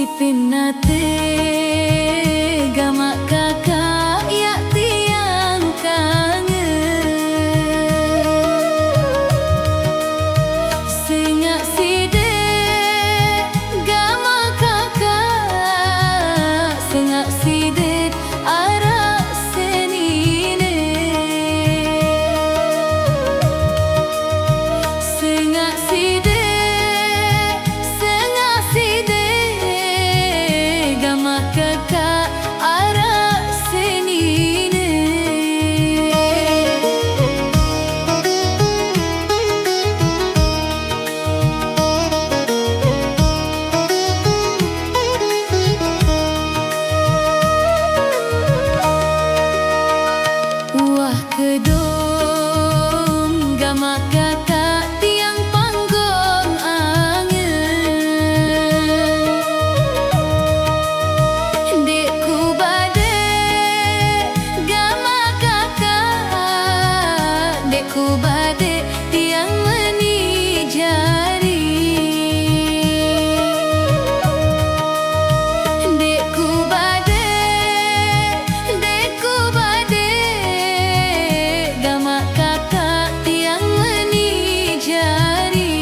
si pinate gamak kakak ya tiang kangen sengak side gamak kakak sengak side arak senine sengak side kakak arak senine wah kedong gamak kakak tiang panggung angen dekku bade gamak kakak dekku bade tiang meni jari dekku bade gamak kakak tiang meni jari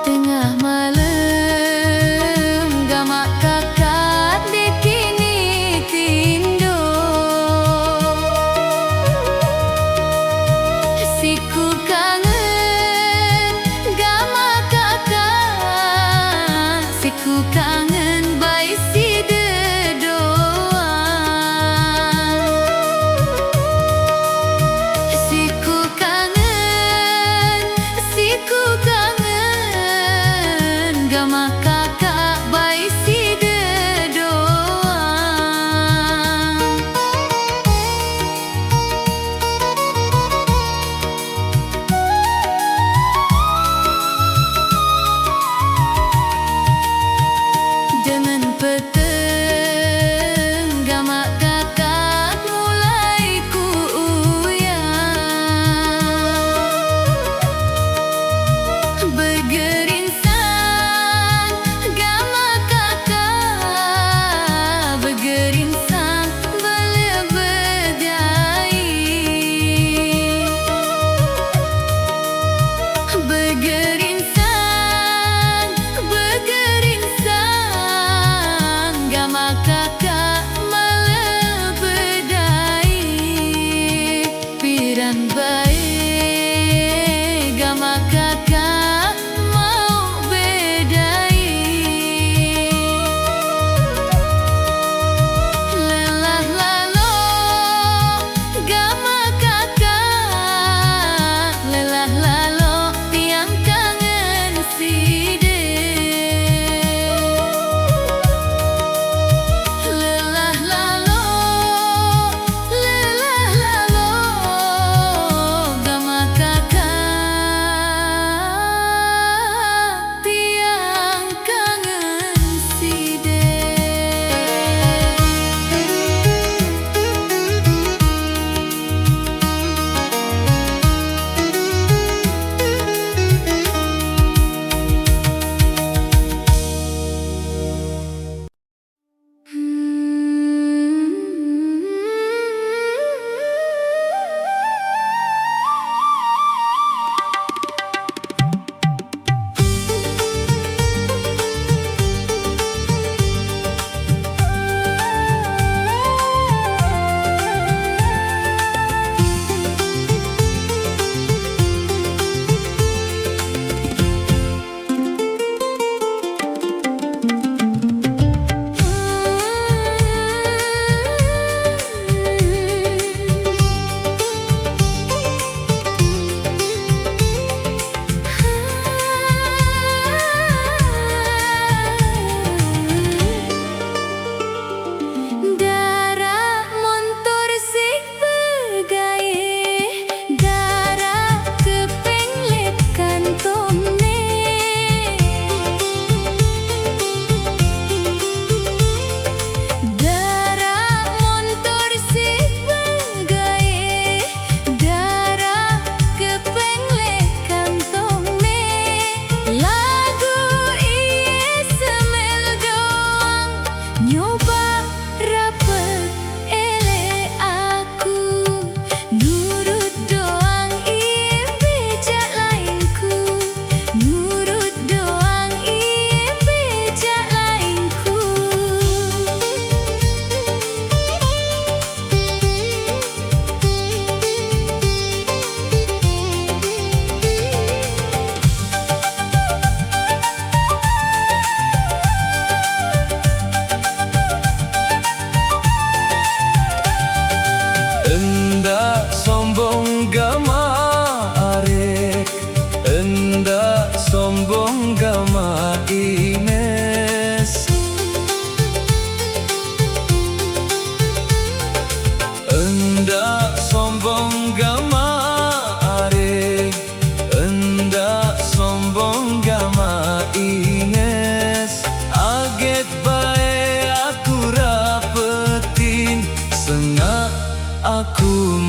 tengah malam gamak kakak dekini tindo siku kangen gamak kakak siku kangen bai side doang siku kangen gamak kakak bai side doang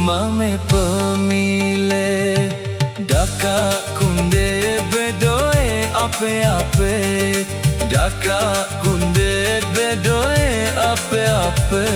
mame pemile daka kunde bedoe ape-ape daka kunde bedoe ape-ape.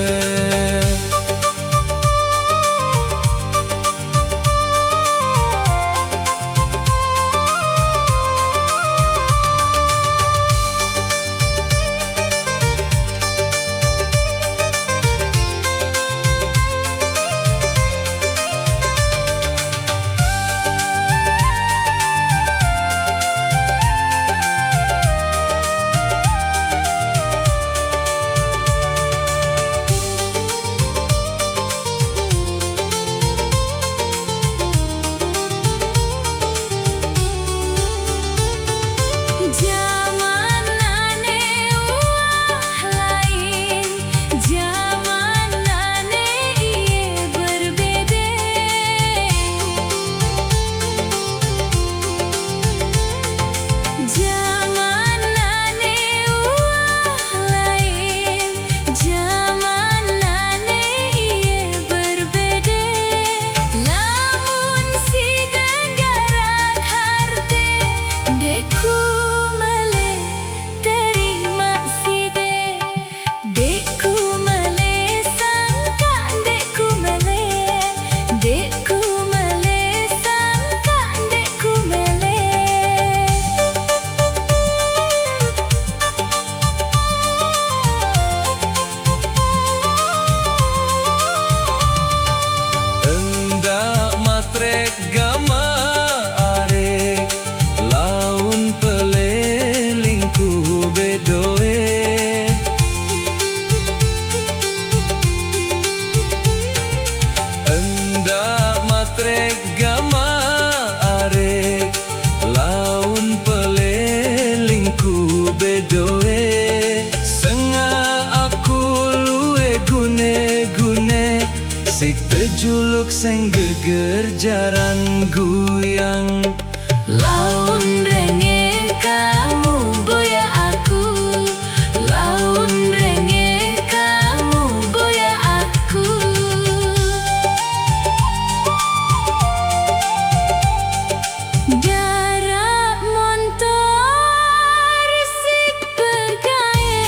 Gama are laun pelelingku bedoe endak matre gama are laun pelelingku bedoe senga aku luwe gune-gune sik terjuluk seng geger jaran guyang Laun renge kamu boya aku, laun renge kamu boya aku. Jarak montor sik pegae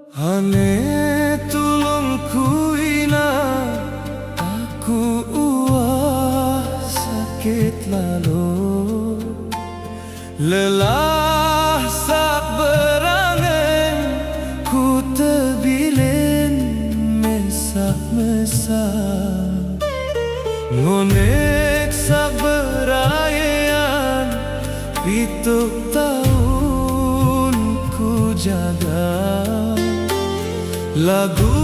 Ane tulung ku ina, aku uah sakit lalu, lelah sak berangan, ku tebilin mesak-mesak, ngonek sak berayan, pituk tahun ku jaga. Lagu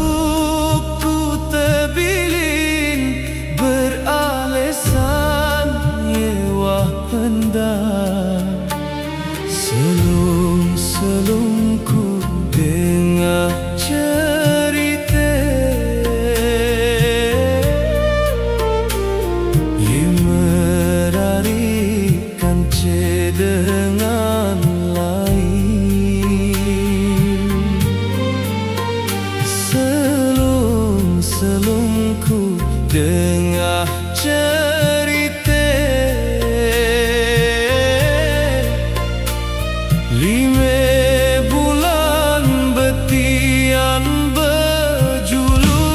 ku tebilin beralesan yewah pendam, selung ku dengar cerita limerarikan cederengan lain. Selungku dengar cerita 5 bulan betian berjulu.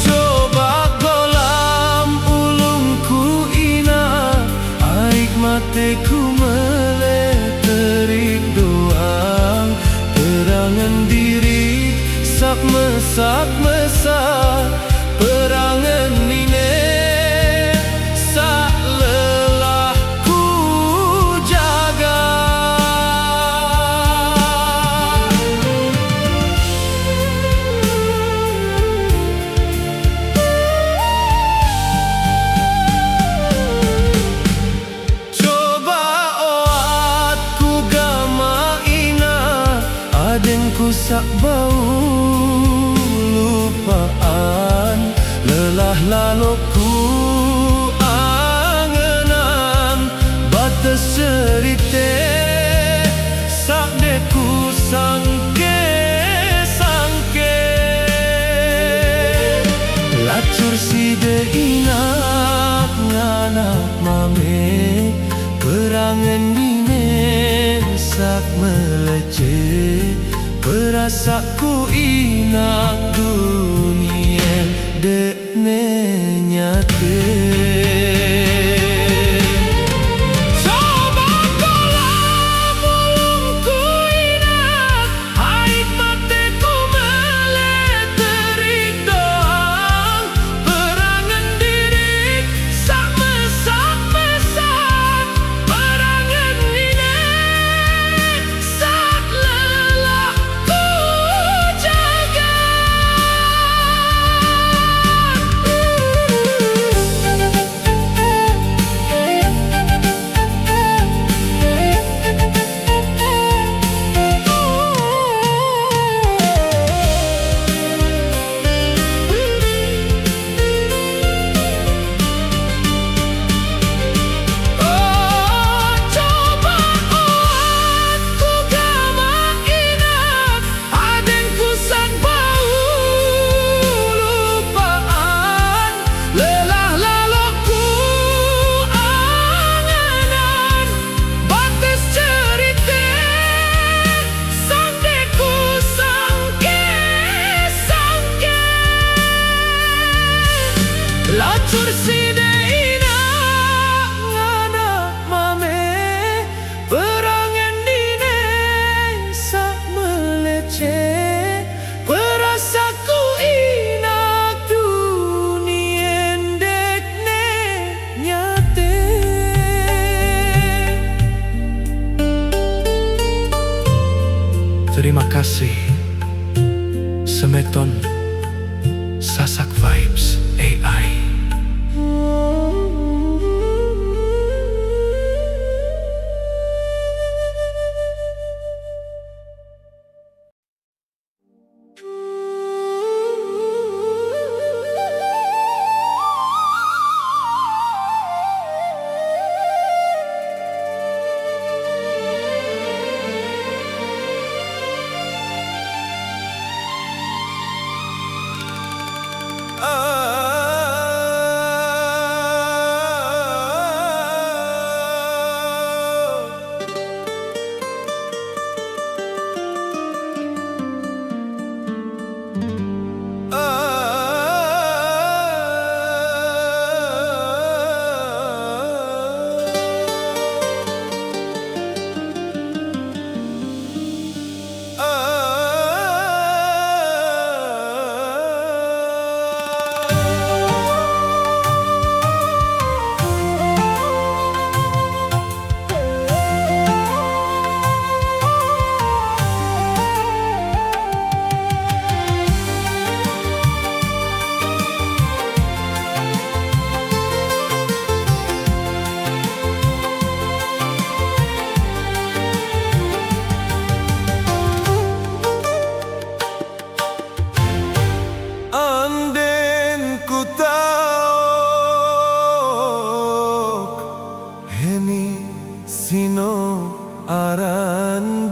Coba golam ulungku ina, aik mateku meleterik doang, terangan diri sak mesak-mesak, perangan nine sak lelah ku jaga. Coba oat ku gama ina, adenku sak bau lupaan, lelah laluku angenan, batas cerita sak deku sangke lacur si de inak nganak mame, perangan dine sak meleceh, perasaku inak dunia dekne nyate. Coba golam ulungku inak, aik mateku meleterik doang, perangan diri sak mesak-mesak, perangan nine sak lelah ku jaga. Coba oat ku gama inak, adenku sak bau lupaan, lelah laluku angenan, batas cerita sang deku sangke lacur si de inak nganak mame, perangan dine sak meleceh, perasaku inak dunia dekne nyate. Terima kasih Semeton Sasak Vibes AI.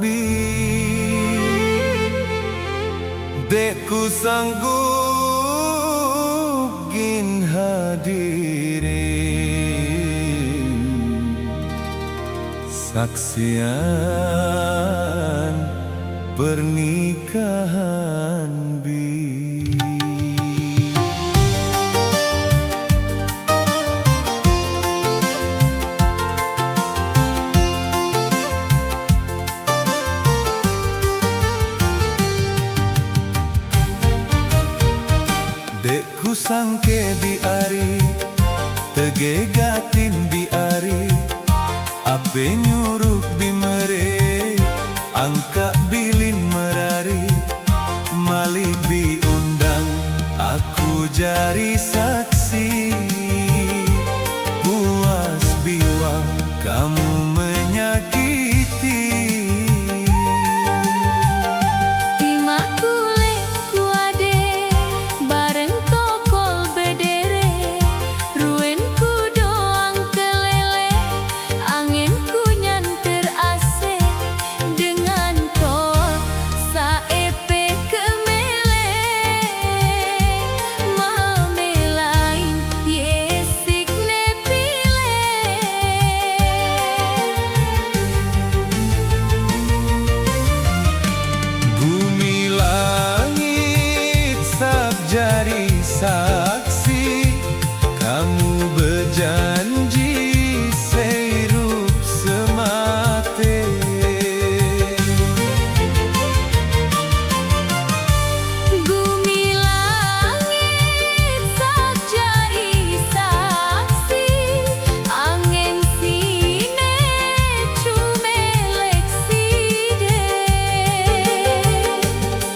bi, dek ku sanggup gin hadirin saksian pernikahan bi. Dek ku sangke biari, tegegatin biari, ape nyuruh bimere, angka bilin merari, malih biundang, aku jari saksi, puas biwang kamu menyakiti. Jari saksi, kamu berjanji sehirup semati. Bumi langit sak jari saksi, angin sine cumelek side.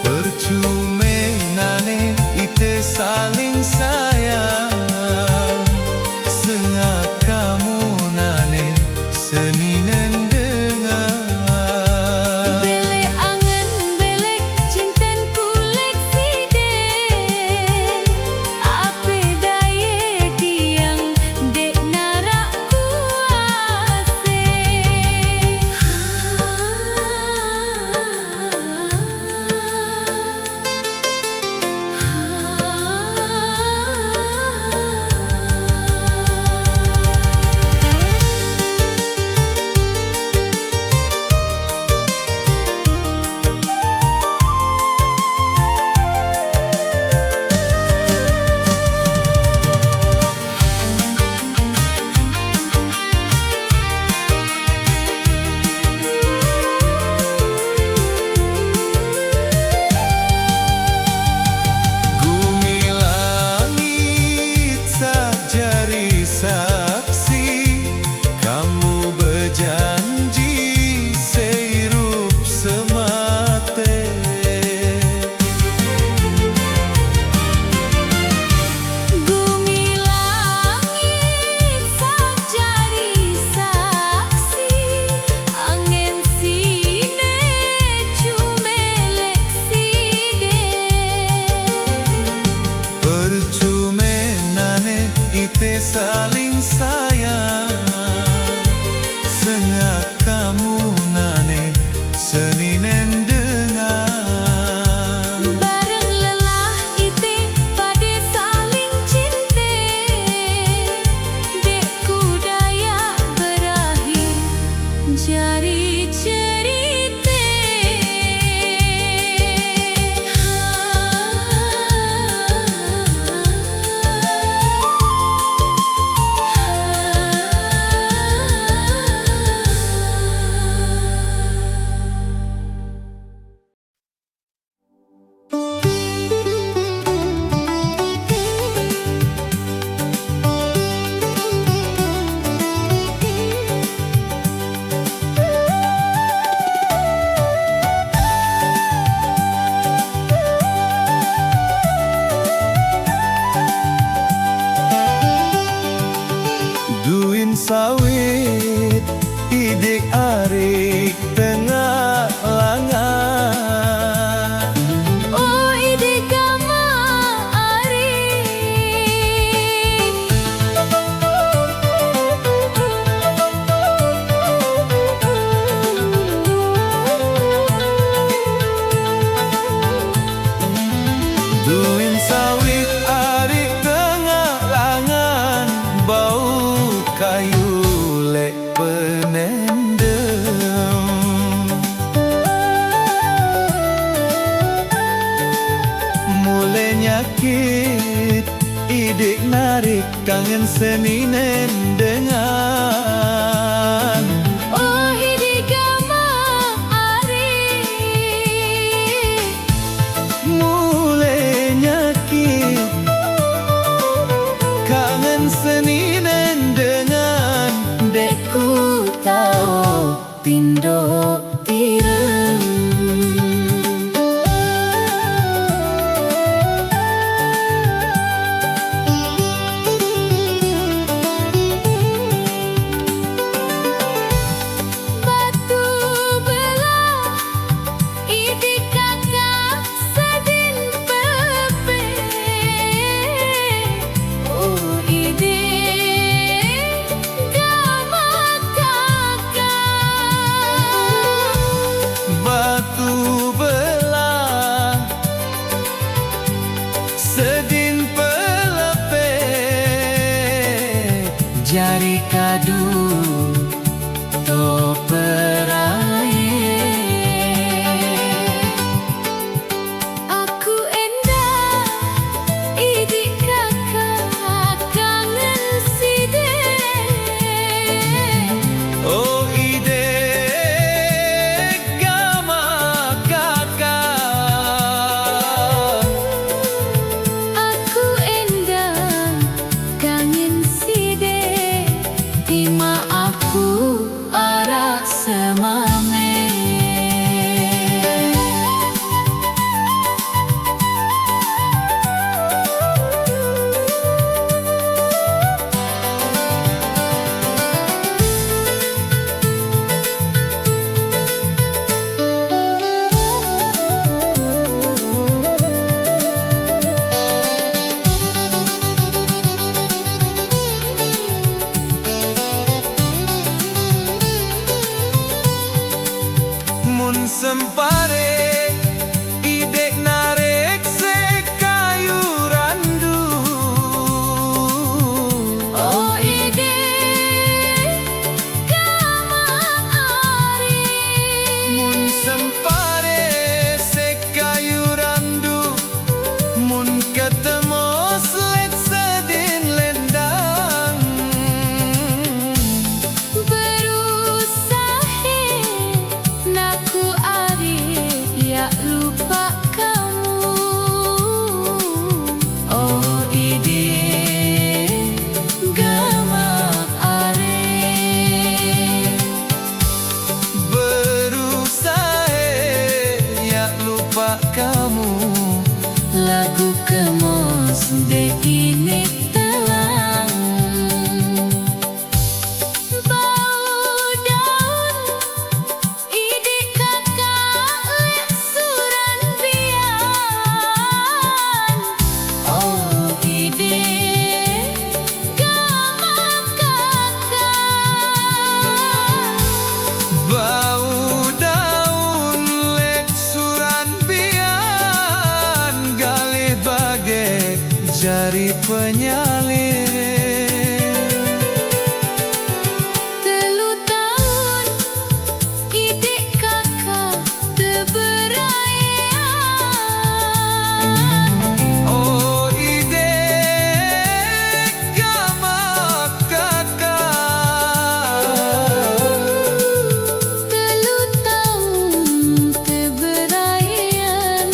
Percumenane ite saling sayang, sengak kamu nane seninen dengar. Bele angen belek cinten kulek siden, ape daye diang dek narak kuase. Saksi, kamu berjanji sehirup semati. Bumi langit sak jari saksi, angin sine cumelek siden. Percumenane ite saling sayang, sengak kamu nane seninen dengar. Bareng lelah ite pade saling cinte, dek kudaya berakhir jari cerite. idik narik kangen seninen dengan Oh hidikama ari mulai nyakit kangen seninen dengan Deku tahu pindo tirem Batu belah idik kakak sedin pepe Oh idik gama kakak batu belah sedin pelepe Jari kadu to peraye Aku endah idik kakak kangen side oh idik gama kakak Aku endah kangen side Tima aku arak semame mun sempare idik narik sekayu randu Oh idik gama ari mun sempare sekayu randu mun ketemu selet sedin lendang Berusaha naku ari ya lupa kamu Oh idik gama ari berusaha ya lupa kamu Lagu kemos de ini telang Bau daun idik kakak lek suran bian Oh idik gama kakak bau daun lek suran bian galih bagai jari penyalir Telu tahun idik kakak teberayaan oh idik gama kakak Telu tahun teberayaan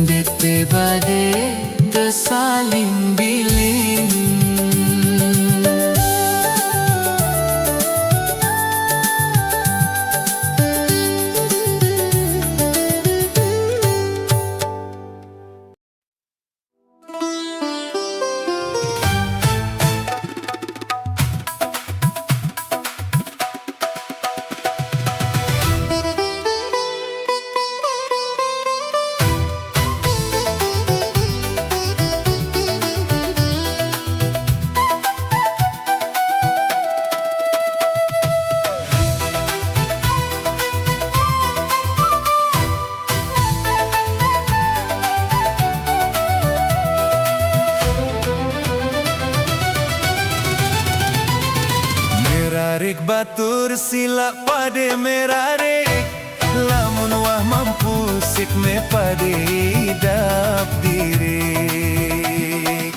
DP bade tersaling biling Merarik batur silak pade merarik lamun wah mampu sik me pade dap dirik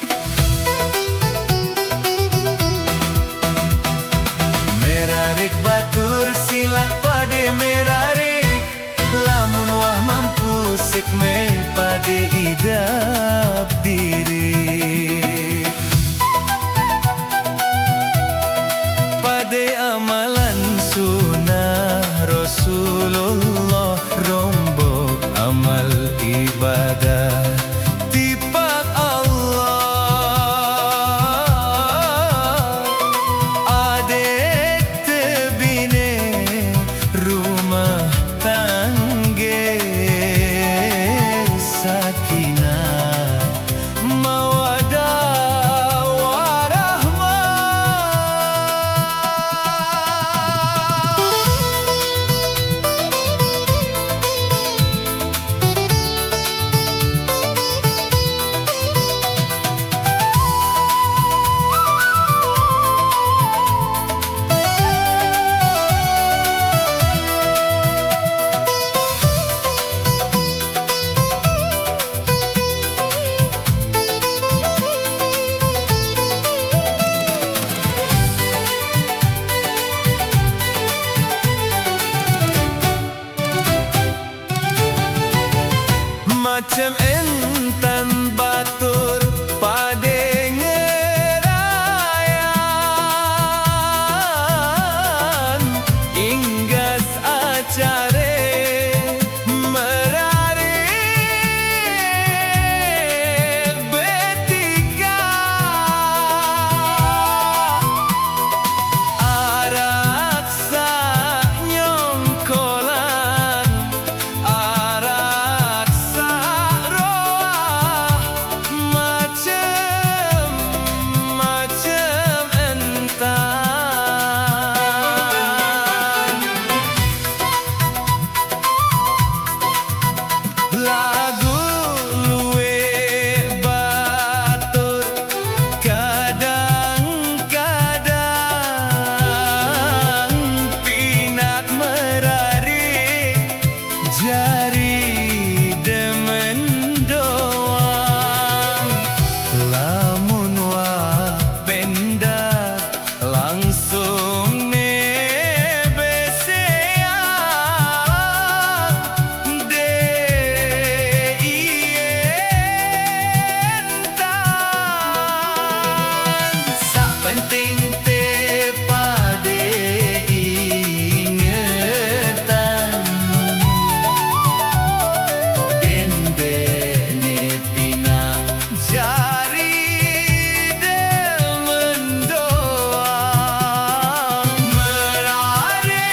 macam entan batur pade ngerayan inggas acare merari betika araksa nyongkolan araksa roah macem-macem entan lagu luwe batur kadang-kadang pinat merari jari demen doang lamun wah pendak langsung nebeseang de ientan sak penting te pade ingetan dendene pina jari demen doang merare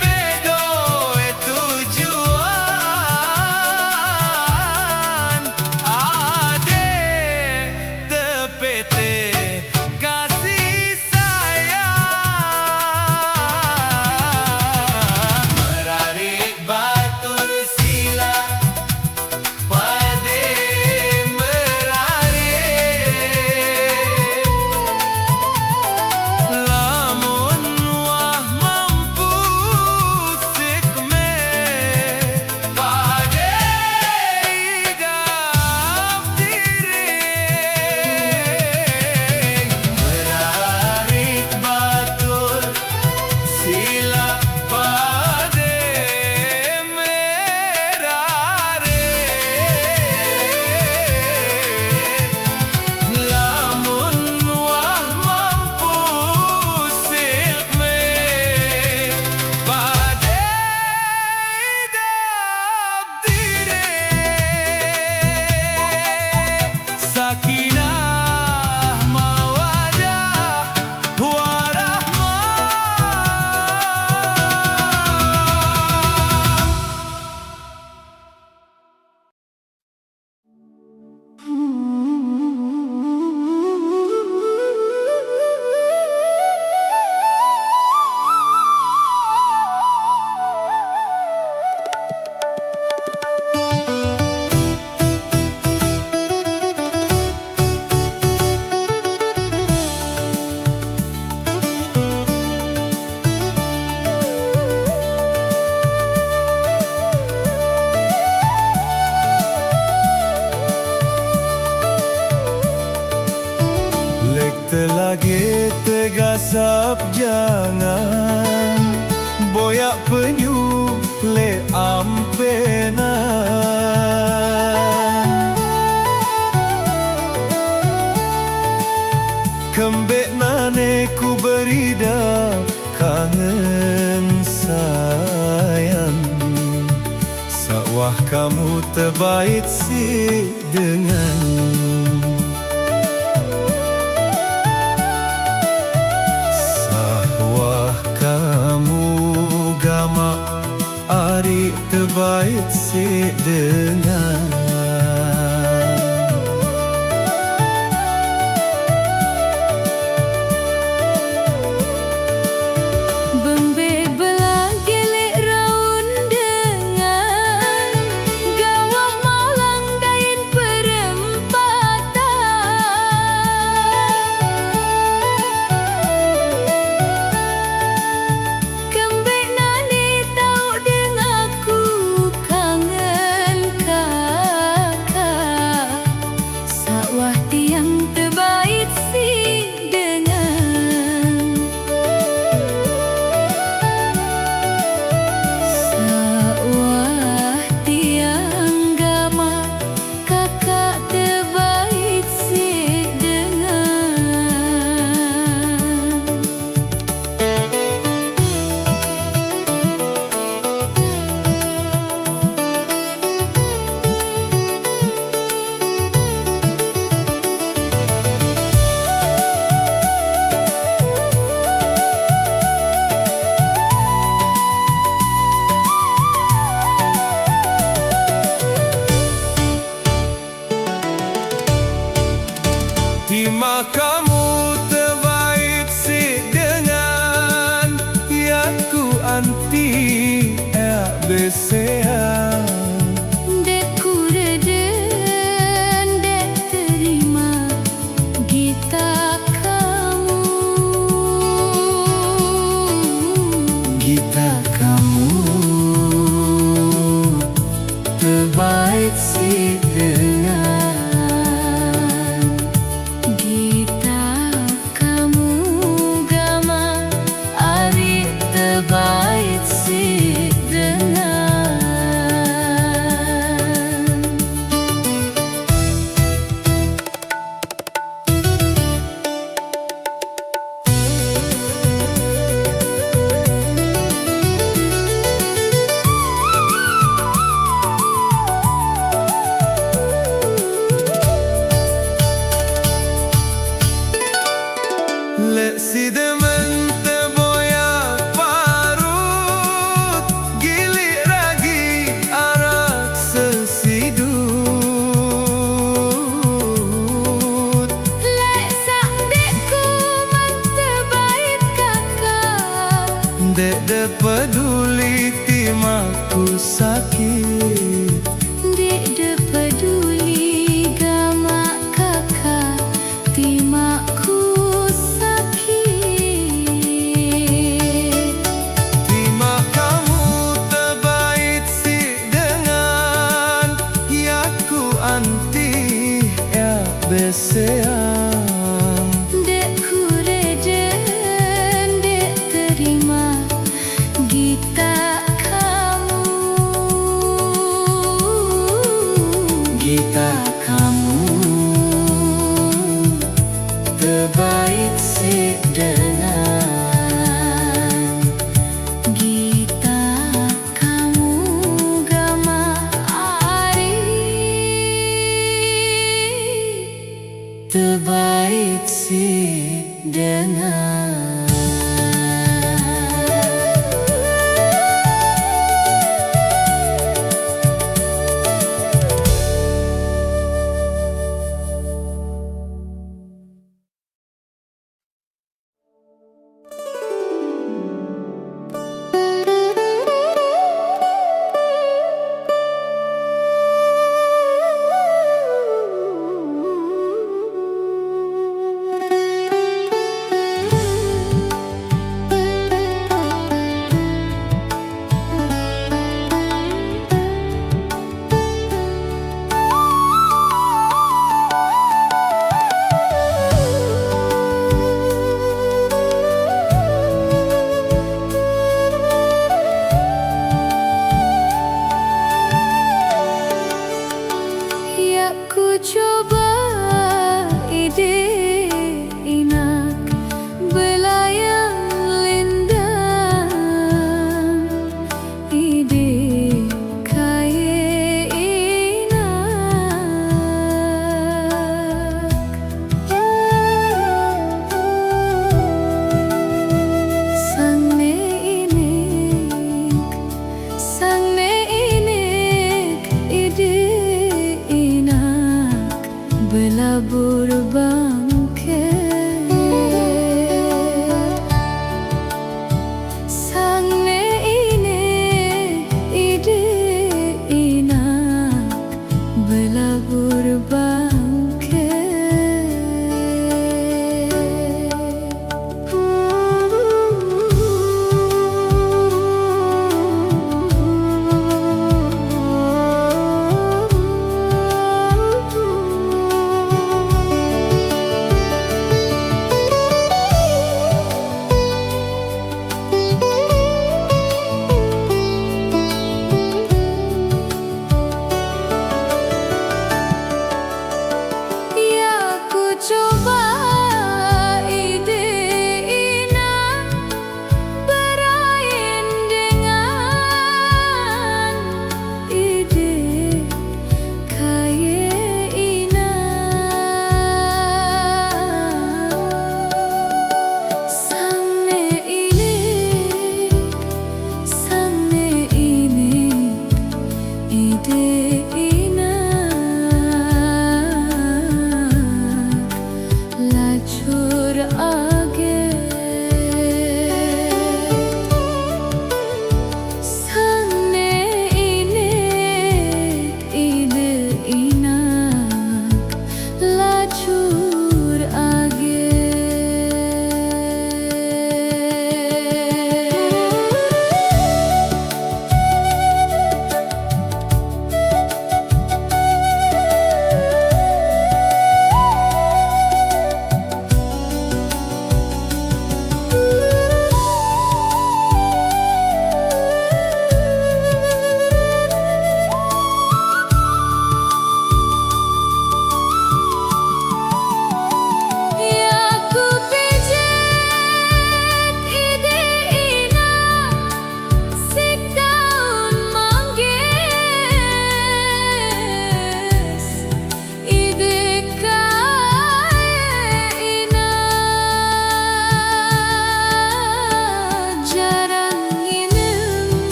bedoe tujuan ade tepete kasih sayang merari batur sila pade merari lamun wah mampu sikme pade idap diri merari batur sila pade merari lamun wah mampu sikme pade idap diri sakinah mawadah warahmah. Lek telage tegasap jangan boyak penyu le ampena kembek nane ku berida kangen sayang sawah kamu terbaik si dengan sawah kamu gama ari terbaik si dengan Bembe belah gelek raun dengan gawah malang dain perempatan kembek nani tau deng aku kangen kan berseang. Dek kureden, dek terima gita kamu. Gita kamu terbaik si dengan. Gita kamu gama ari terbaik si dengan. Lek si demen terboyak parut, gilik ragi arak sesidut. Lek sak dekku man terbaik kakak. Dek de peduli timaku sakit. Dek de peduli gama kakak timakku sakit. Timak kamu terbaik si dengan. Yaku anti ya berseang. Dek kureden, dek terima gita kamu. Gita kamu terbaik si dengan. Gita kamu gama ari Terbaik si dengan. Ya ku coba ide inak belayang lindang. Ide kaya inak. Sang ne inik ide inak belabur bangke. Sang ne inik ide inak belabur bangke.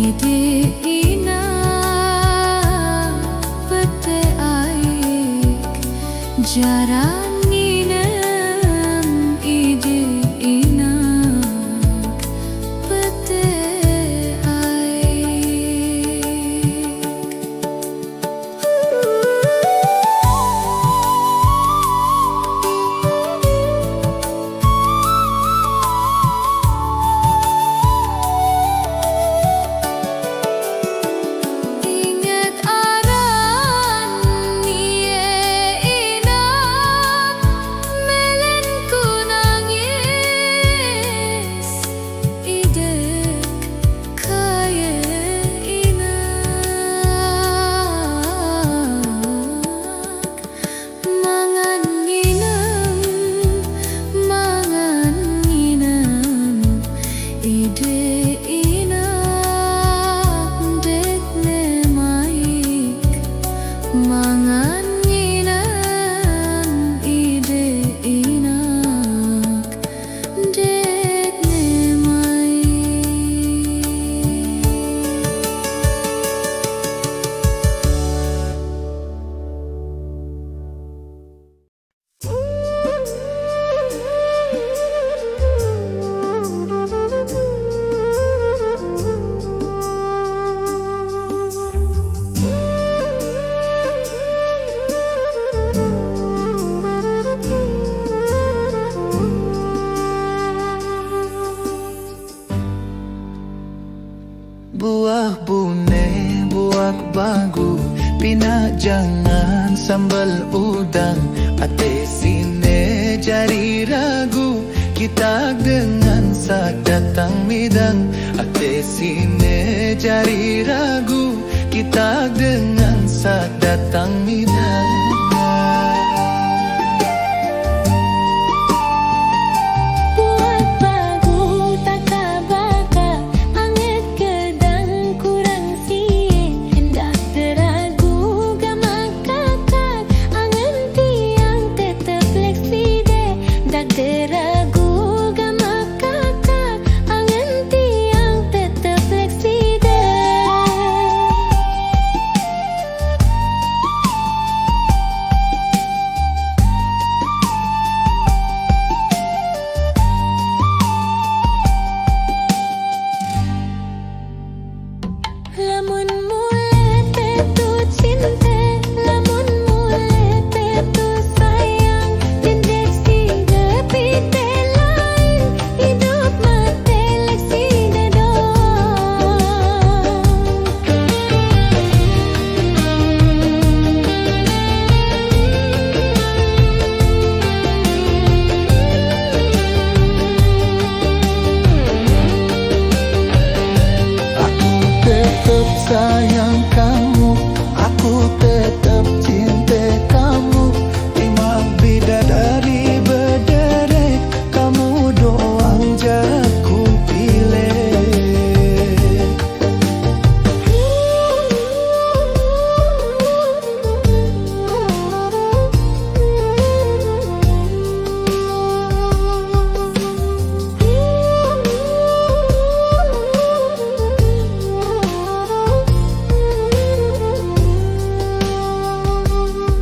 ide ina pete aik jarang inem ide ina pete aik. Ingat aran nie ina melenku nangis idek kaya ina mangan nginem ide ina dek ne maik mangan nginem ide ina dek ne maik. Buah bune, buah bagu, pinak jangan sambal udang, ate sine jari ragu, kita dengan sak datang midang, ate sine jari ragu, kita dengan sak datang midang. Buat bagu tak kabaka, anget kedang kurang siye, hendak teragu gamak kakak, angen tiang tetap fleksi deh, dak teragu gamak kakak, angen tiang tetap fleksi deh. Lamun mulai tetu cinta, lamun mulai tetu sayang, dendek si depi lain, hidup mati leksi dedong. Aku tetap sayang kamu, aku tetap cinta kamu. Imam bidadari berderet, kamu doang jaku pilih.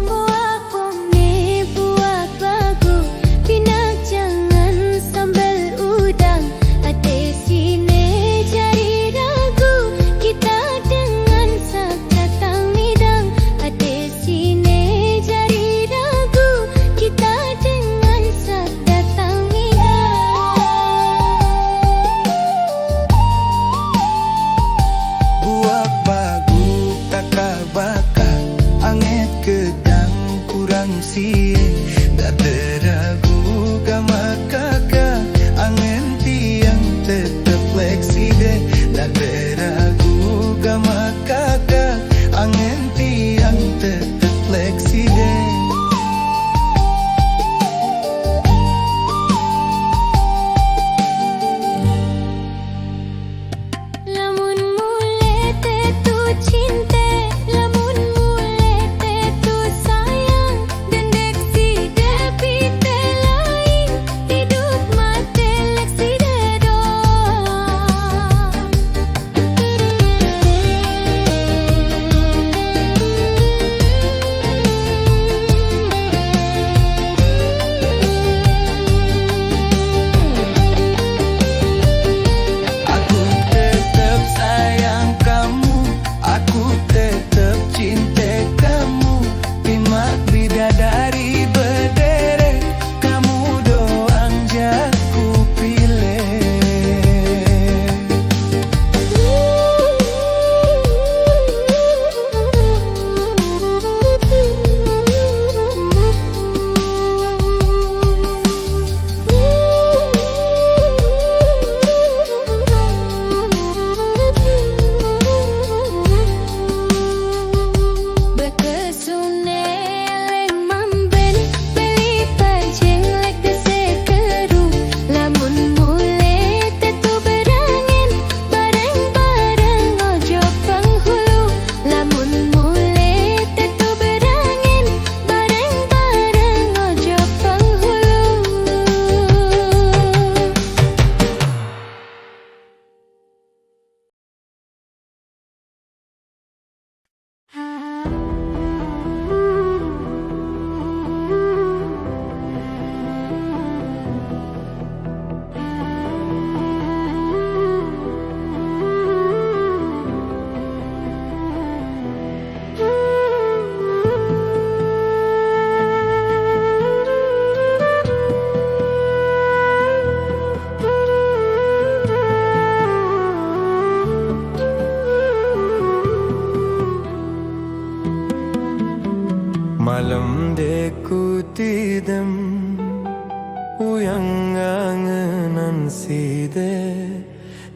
Buah bune, buah bagu, pinak jangan sambal udang, ate sine jari ragu, kita dengan sak datang midang, ate sine jari ragu, kita dengan sak datang midang. Buah bagu tak kabaka, anget kedang kurang siye, dak teragu gamak kakak, angen tiang tetap fleksi deh, dak teragu gamak kakak, angen tiang tetap fleksi deh. Lamun mulai tetu cinta, lamun mulai tetu sayang, dendek si depi lain, hidup mati leksi dedong.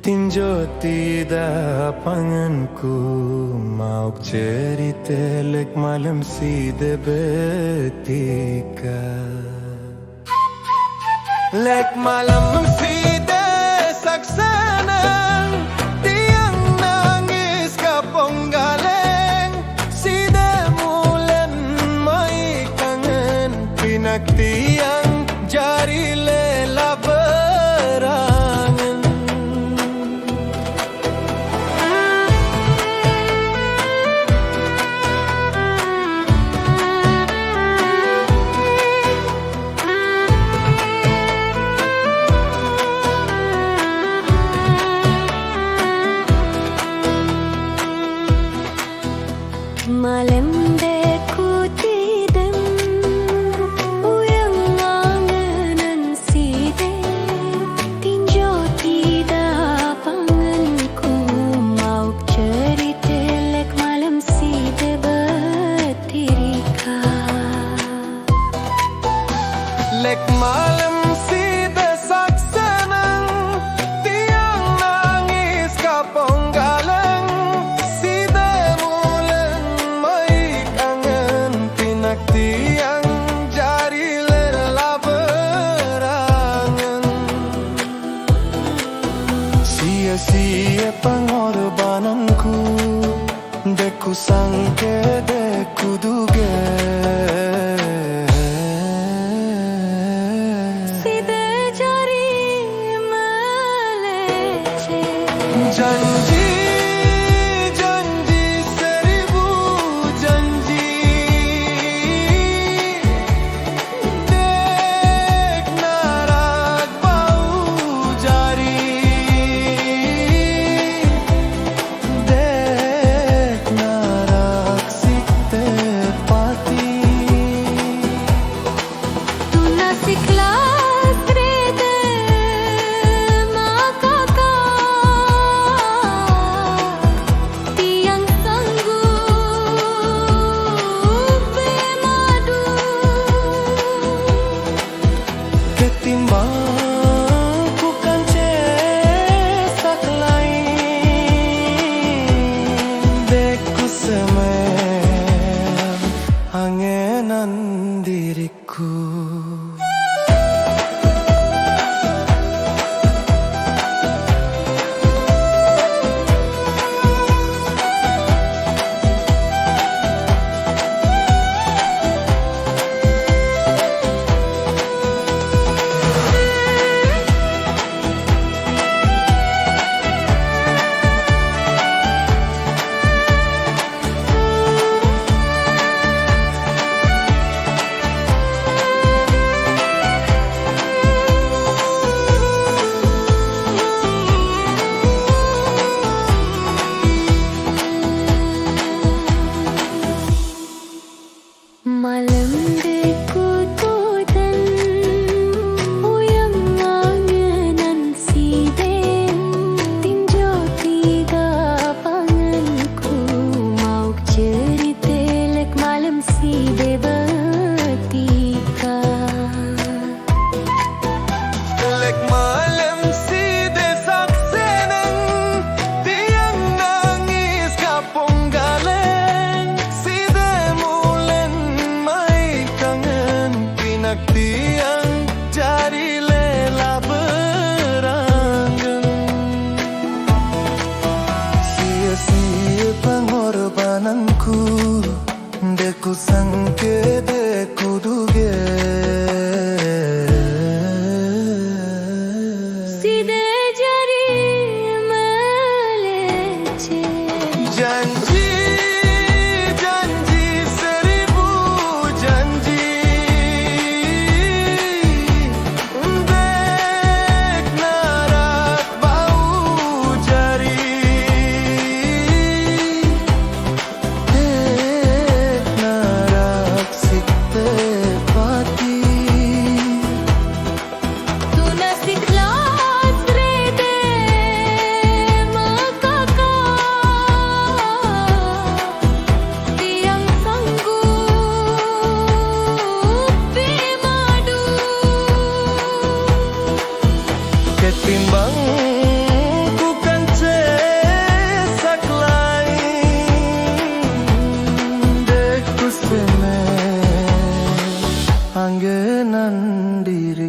Tinjo tidak panganku mau cerita lek malam si debetika lek malam si desaksanang tiang nangis kapong galeng si demulen mai kangen pinak tiang jari lela berangan. Malam deku tidam uyang angenan side tinjo tidak panganku mau cerita lek malam side betirika Lek malam si desaksanang tiang nangis kapong galeng si demulen mai kangen pinak tiang jari lela berangan. Sia-sia pengorbananku deku sangke deku duga janji, janji seribu janji dek narak bau jari dek narak sikte pati tunas ikhlas rede makaka tiang sanggup bermadu ketimbang ku kan cesak lain deku semen angenan diriku. malam deku tudan uyang angenan side tinjo tidak panganku mau cerita lek malam side betika Lek malam si desaksanang tiang nangis kapong galeng si demulen mai kangen pinak tiang jari lela berangan. Sia-sia pengorbananku deku sangke deku duga side jari melece janji, janji seribu janji dek narak bau jari dek narak sikte pati tunas ikhlas rede makaka tiang sanggup bermadu ketimbang ku anggenan diri.